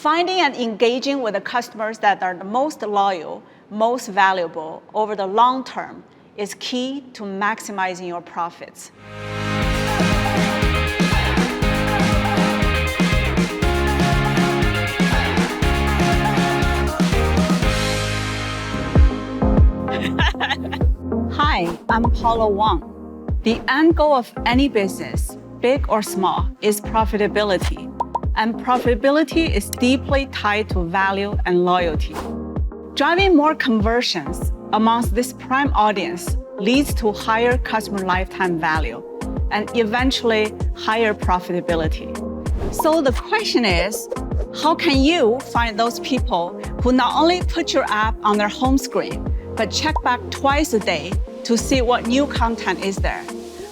Finding and engaging with the customers that are the most loyal, most valuable over the long term is key to maximizing your profits. Hi, I'm Paula Wang. The end goal of any business, big or small, is profitability. And profitability is deeply tied to value and loyalty. Driving more conversions amongst this prime audience leads to higher customer lifetime value and eventually higher profitability. So the question is, how can you find those people who not only put your app on their home screen, but check back twice a day to see what new content is there?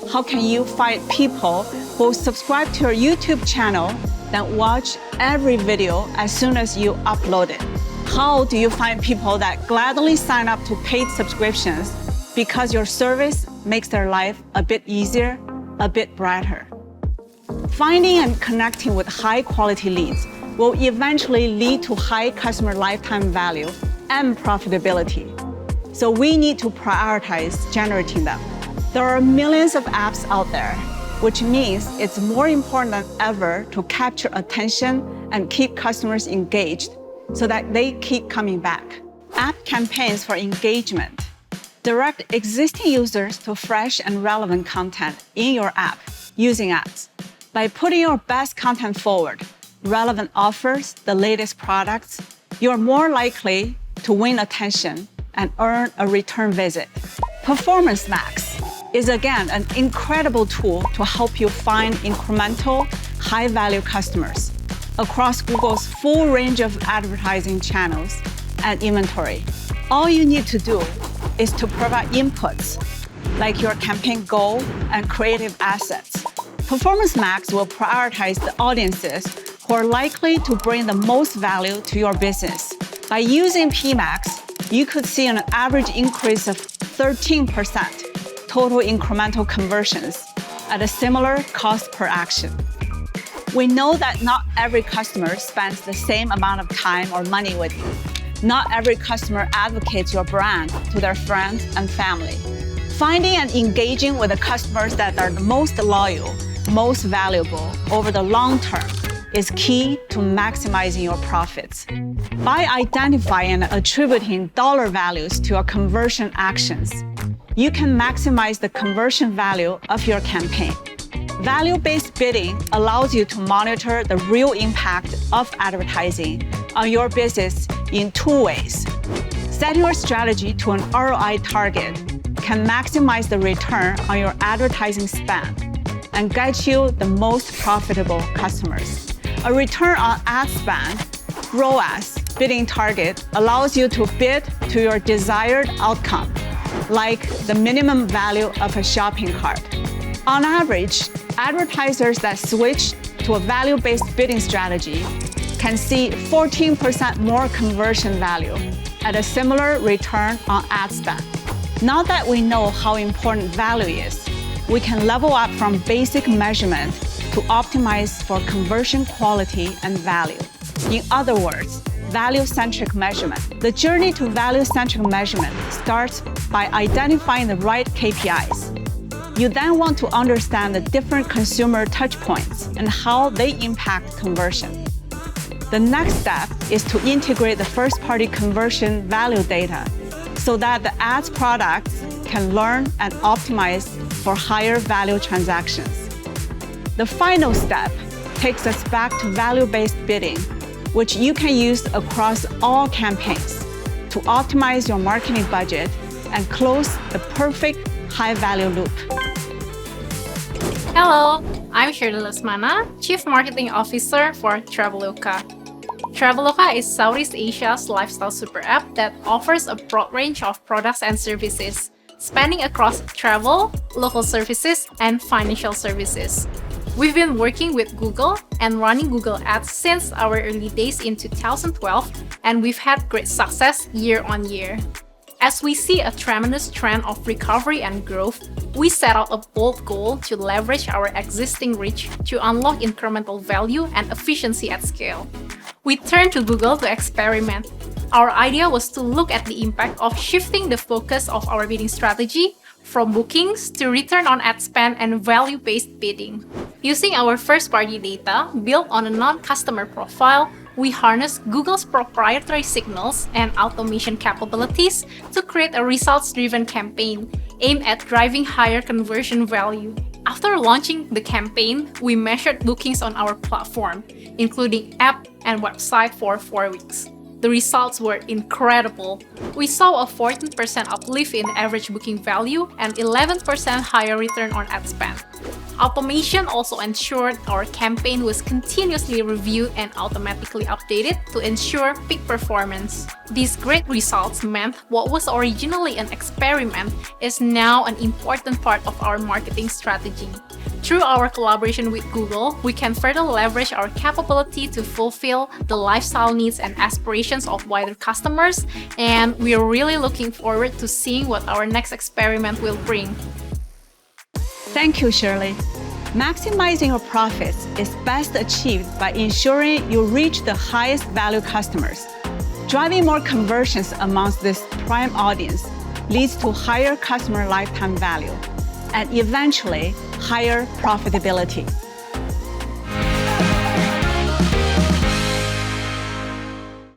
How can you find people who subscribe to your YouTube channel then watch every video as soon as you upload it? How do you find people that gladly sign up to paid subscriptions because your service makes their life a bit easier, a bit brighter? Finding and connecting with high-quality leads will eventually lead to high customer lifetime value and profitability. So we need to prioritize generating them. There are millions of apps out there, which means it's more important than ever to capture attention and keep customers engaged so that they keep coming back. App campaigns for engagement. Direct existing users to fresh and relevant content in your app using ads. By putting your best content forward, relevant offers, the latest products, you're more likely to win attention and earn a return visit. Performance Max is again an incredible tool to help you find incremental, high-value customers across Google's full range of advertising channels and inventory. All you need to do is to provide inputs like your campaign goal and creative assets. Performance Max will prioritize the audiences who are likely to bring the most value to your business. By using PMax, you could see an average increase of 13% total incremental conversions at a similar cost per action. We know that not every customer spends the same amount of time or money with you. Not every customer advocates your brand to their friends and family. Finding and engaging with the customers that are the most loyal, most valuable over the long term is key to maximizing your profits. By identifying and attributing dollar values to your conversion actions, you can maximize the conversion value of your campaign. Value-based bidding allows you to monitor the real impact of advertising on your business in two ways. Setting your strategy to an ROI target can maximize the return on your advertising spend and get you the most profitable customers. A return on ad spend, ROAS, bidding target allows you to bid to your desired outcome, like the minimum value of a shopping cart. On average, advertisers that switch to a value-based bidding strategy can see 14% more conversion value at a similar return on ad spend. Now that we know how important value is, we can level up from basic measurement to optimize for conversion quality and value. In other words, value-centric measurement. The journey to value-centric measurement starts by identifying the right KPIs. You then want to understand the different consumer touchpoints and how they impact conversion. The next step is to integrate the first-party conversion value data so that the ads products can learn and optimize for higher value transactions. The final step takes us back to value-based bidding, which you can use across all campaigns to optimize your marketing budget and close the perfect high-value loop. Hello, I'm Shirley Lesmana, Chief Marketing Officer for Traveloka. Traveloka is Southeast Asia's lifestyle super app that offers a broad range of products and services, spanning across travel, local services, and financial services. We've been working with Google and running Google Ads since our early days in 2012, and we've had great success year on year. As we see a tremendous trend of recovery and growth, we set out a bold goal to leverage our existing reach to unlock incremental value and efficiency at scale. We turned to Google to experiment. Our idea was to look at the impact of shifting the focus of our bidding strategy from bookings to return on ad spend and value-based bidding. Using our first-party data built on a non-customer profile, we harnessed Google's proprietary signals and automation capabilities to create a results-driven campaign aimed at driving higher conversion value. After launching the campaign, we measured bookings on our platform, including app and website for 4 weeks. The results were incredible. We saw a 14% uplift in average booking value and 11% higher return on ad spend. Automation also ensured our campaign was continuously reviewed and automatically updated to ensure peak performance. These great results meant what was originally an experiment is now an important part of our marketing strategy. Through our collaboration with Google, we can further leverage our capability to fulfill the lifestyle needs and aspirations of wider customers, and we are really looking forward to seeing what our next experiment will bring. Thank you, Shirley. Maximizing your profits is best achieved by ensuring you reach the highest value customers. Driving more conversions amongst this prime audience leads to higher customer lifetime value and eventually higher profitability.